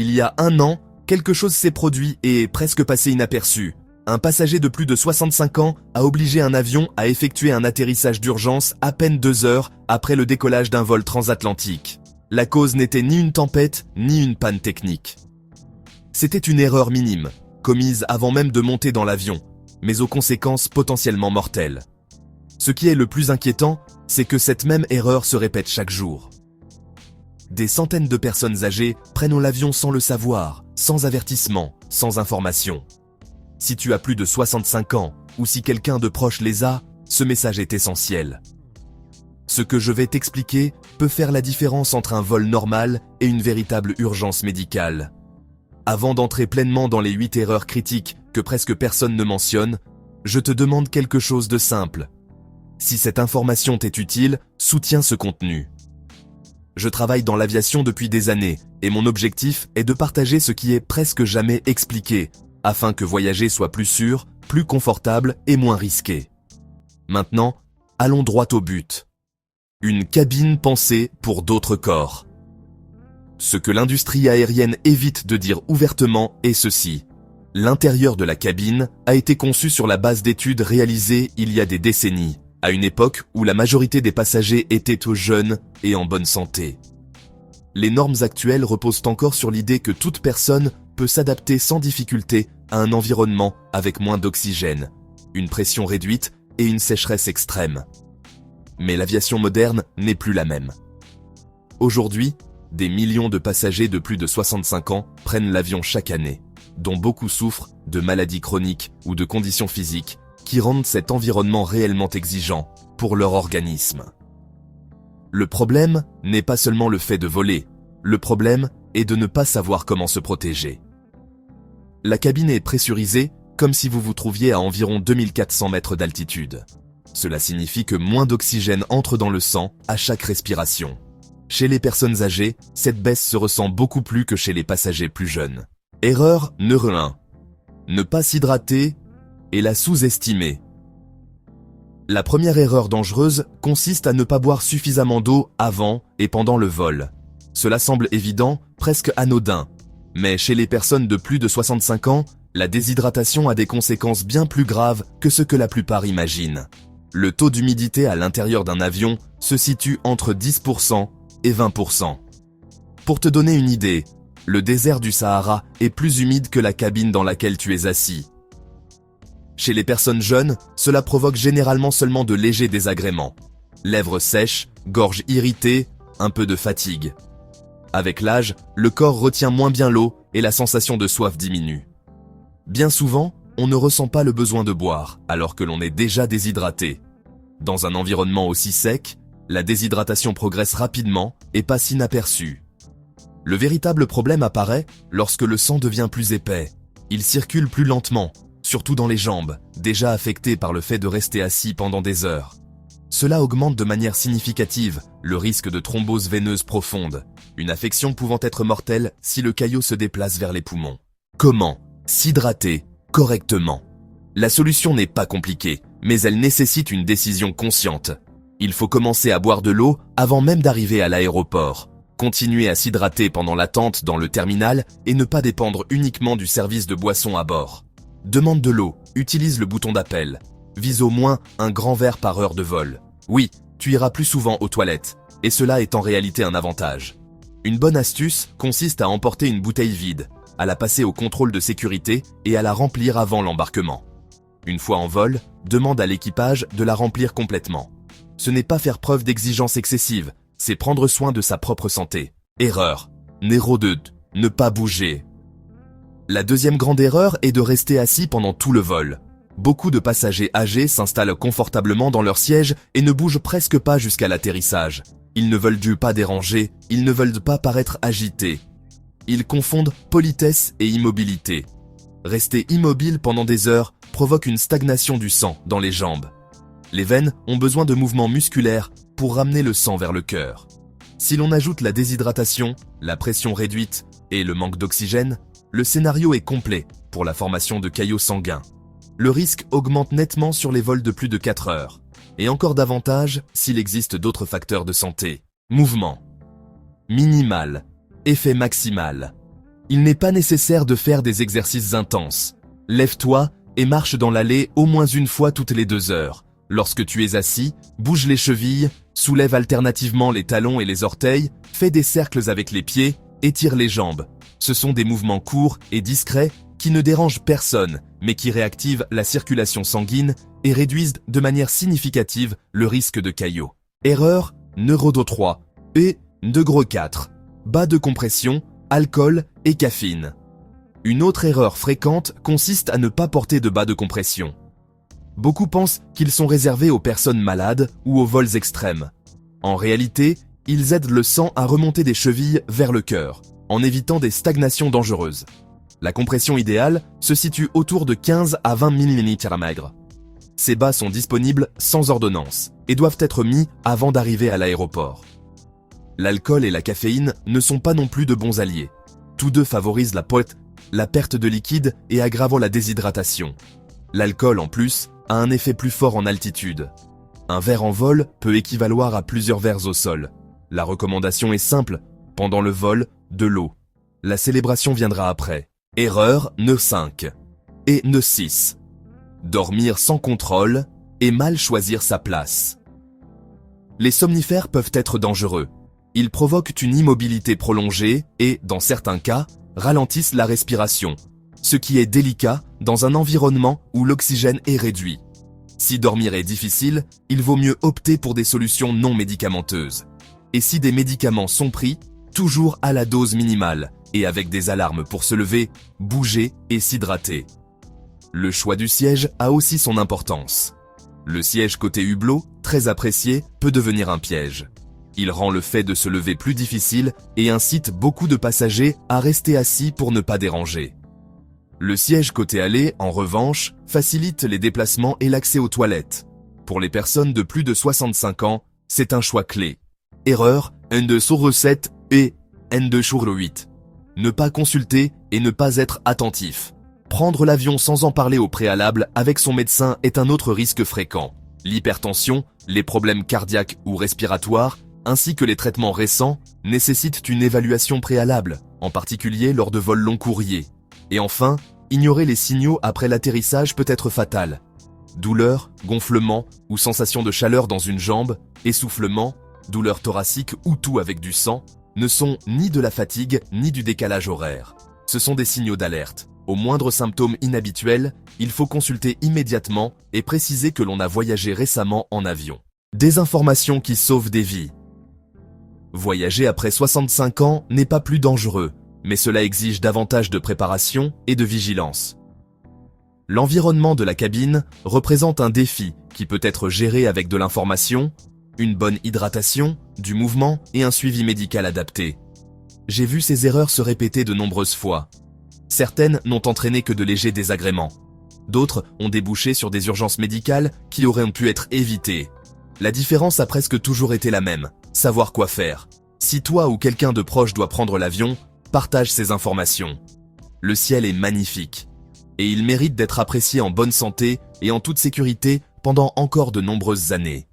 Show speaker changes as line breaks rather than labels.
Il y a 1 an, quelque chose s'est produit et est presque passé inaperçu. Un passager de plus de 65 ans a obligé un avion à effectuer un atterrissage d'urgence à peine 2 heures après le décollage d'un vol transatlantique. La cause n'était ni une tempête, ni une panne technique. C'était une erreur minime, commise avant même de monter dans l'avion, mais aux conséquences potentiellement mortelles. Ce qui est le plus inquiétant, c'est que cette même erreur se répète chaque jour. Des centaines de personnes âgées prennent l'avion sans le savoir, sans avertissement, sans information. Si tu as plus de 65 ans, ou si quelqu'un de proche les a, ce message est essentiel. Ce que je vais t'expliquer peut faire la différence entre un vol normal et une véritable urgence médicale. Avant d'entrer pleinement dans les 8 erreurs critiques que presque personne ne mentionne, je te demande quelque chose de simple. Si cette information t'est utile, soutiens ce contenu. Je travaille dans l'aviation depuis des années et mon objectif est de partager ce qui est presque jamais expliqué, afin que voyager soit plus sûr, plus confortable et moins risqué. Maintenant, allons droit au but. Une cabine pensée pour d'autres corps. Ce que l'industrie aérienne évite de dire ouvertement est ceci. L'intérieur de la cabine a été conçu sur la base d'études réalisées il y a des décennies, à une époque où la majorité des passagers étaient jeunes et en bonne santé. Les normes actuelles reposent encore sur l'idée que toute personne peut s'adapter sans difficulté à un environnement avec moins d'oxygène, une pression réduite et une sécheresse extrême. Mais l'aviation moderne n'est plus la même. Aujourd'hui, des millions de passagers de plus de 65 ans prennent l'avion chaque année, dont beaucoup souffrent de maladies chroniques ou de conditions physiques qui rendent cet environnement réellement exigeant pour leur organisme. Le problème n'est pas seulement le fait de voler, le problème est de ne pas savoir comment se protéger. La cabine est pressurisée comme si vous vous trouviez à environ 2400 mètres d'altitude. Cela signifie que moins d'oxygène entre dans le sang à chaque respiration. Chez les personnes âgées, cette baisse se ressent beaucoup plus que chez les passagers plus jeunes. Erreur numéro 1. Ne pas s'hydrater et la sous-estimer. La première erreur dangereuse consiste à ne pas boire suffisamment d'eau avant et pendant le vol. Cela semble évident, presque anodin. Mais chez les personnes de plus de 65 ans, la déshydratation a des conséquences bien plus graves que ce que la plupart imaginent. Le taux d'humidité à l'intérieur d'un avion se situe entre 10% et 20%. Pour te donner une idée, le désert du Sahara est plus humide que la cabine dans laquelle tu es assis. Chez les personnes jeunes, cela provoque généralement seulement de légers désagréments. Lèvres sèches, gorge irritée, un peu de fatigue. Avec l'âge, le corps retient moins bien l'eau et la sensation de soif diminue. Bien souvent, on ne ressent pas le besoin de boire, alors que l'on est déjà déshydraté. Dans un environnement aussi sec, la déshydratation progresse rapidement et passe inaperçue. Le véritable problème apparaît lorsque le sang devient plus épais. Il circule plus lentement, surtout dans les jambes, déjà affectées par le fait de rester assis pendant des heures. Cela augmente de manière significative le risque de thrombose veineuse profonde, une affection pouvant être mortelle si le caillot se déplace vers les poumons. Comment s'hydrater correctement? La solution n'est pas compliquée, mais elle nécessite une décision consciente. Il faut commencer à boire de l'eau avant même d'arriver à l'aéroport, continuer à s'hydrater pendant l'attente dans le terminal et ne pas dépendre uniquement du service de boisson à bord. Demande de l'eau, utilise le bouton d'appel. Vise au moins un grand verre par heure de vol. Oui, tu iras plus souvent aux toilettes, et cela est en réalité un avantage. Une bonne astuce consiste à emporter une bouteille vide, à la passer au contrôle de sécurité et à la remplir avant l'embarquement. Une fois en vol, demande à l'équipage de la remplir complètement. Ce n'est pas faire preuve d'exigence excessive, c'est prendre soin de sa propre santé. Erreur numéro 2. Ne pas bouger. La deuxième grande erreur est de rester assis pendant tout le vol. Beaucoup de passagers âgés s'installent confortablement dans leur siège et ne bougent presque pas jusqu'à l'atterrissage. Ils ne veulent pas déranger, ils ne veulent pas paraître agités. Ils confondent politesse et immobilité. Rester immobile pendant des heures provoque une stagnation du sang dans les jambes. Les veines ont besoin de mouvements musculaires pour ramener le sang vers le cœur. Si l'on ajoute la déshydratation, la pression réduite et le manque d'oxygène, le scénario est complet pour la formation de caillots sanguins. Le risque augmente nettement sur les vols de plus de 4 heures, et encore davantage s'il existe d'autres facteurs de santé. Mouvement minimal, effet maximal. Il n'est pas nécessaire de faire des exercices intenses. Lève-toi et marche dans l'allée au moins une fois toutes les 2 heures. Lorsque tu es assis, bouge les chevilles, soulève alternativement les talons et les orteils, fais des cercles avec les pieds, étire les jambes. Ce sont des mouvements courts et discrets qui ne dérangent personne, mais qui réactivent la circulation sanguine et réduisent de manière significative le risque de caillot. Erreur Neurodo 3 et Neuro 4. Bas de compression, alcool et caféine. Une autre erreur fréquente consiste à ne pas porter de bas de compression. Beaucoup pensent qu'ils sont réservés aux personnes malades ou aux vols extrêmes. En réalité, ils aident le sang à remonter des chevilles vers le cœur, en évitant des stagnations dangereuses. La compression idéale se situe autour de 15 à 20 mm. Ces bas sont disponibles sans ordonnance et doivent être mis avant d'arriver à l'aéroport. L'alcool et la caféine ne sont pas non plus de bons alliés. Tous deux favorisent la perte de liquide et aggravant la déshydratation. L'alcool, en plus, a un effet plus fort en altitude. Un verre en vol peut équivaloir à plusieurs verres au sol. La recommandation est simple, pendant le vol, de l'eau. La célébration viendra après. Erreur Nœud 5 et Nœud 6. Dormir sans contrôle et mal choisir sa place. Les somnifères peuvent être dangereux. Ils provoquent une immobilité prolongée et, dans certains cas, ralentissent la respiration, ce qui est délicat dans un environnement où l'oxygène est réduit. Si dormir est difficile, il vaut mieux opter pour des solutions non médicamenteuses. Et si des médicaments sont pris, toujours à la dose minimale et avec des alarmes pour se lever, bouger et s'hydrater. Le choix du siège a aussi son importance. Le siège côté hublot, très apprécié, peut devenir un piège. Il rend le fait de se lever plus difficile et incite beaucoup de passagers à rester assis pour ne pas déranger. Le siège côté allée, en revanche, facilite les déplacements et l'accès aux toilettes. Pour les personnes de plus de 65 ans, c'est un choix clé. Erreur, N2 sur 7 et N2 sur 8. Ne pas consulter et ne pas être attentif. Prendre l'avion sans en parler au préalable avec son médecin est un autre risque fréquent. L'hypertension, les problèmes cardiaques ou respiratoires, ainsi que les traitements récents, nécessitent une évaluation préalable, en particulier lors de vols long courriers. Et enfin, ignorer les signaux après l'atterrissage peut être fatal. Douleur, gonflement ou sensation de chaleur dans une jambe, essoufflement, douleur thoracique ou tout avec du sang, ne sont ni de la fatigue ni du décalage horaire. Ce sont des signaux d'alerte. Au moindre symptôme inhabituel, il faut consulter immédiatement et préciser que l'on a voyagé récemment en avion. Des informations qui sauvent des vies. Voyager après 65 ans n'est pas plus dangereux, mais cela exige davantage de préparation et de vigilance. L'environnement de la cabine représente un défi qui peut être géré avec de l'information, une bonne hydratation, du mouvement et un suivi médical adapté. J'ai vu ces erreurs se répéter de nombreuses fois. Certaines n'ont entraîné que de légers désagréments. D'autres ont débouché sur des urgences médicales qui auraient pu être évitées. La différence a presque toujours été la même, savoir quoi faire. Si toi ou quelqu'un de proche doit prendre l'avion, partage ces informations. Le ciel est magnifique. Et il mérite d'être apprécié en bonne santé et en toute sécurité pendant encore de nombreuses années.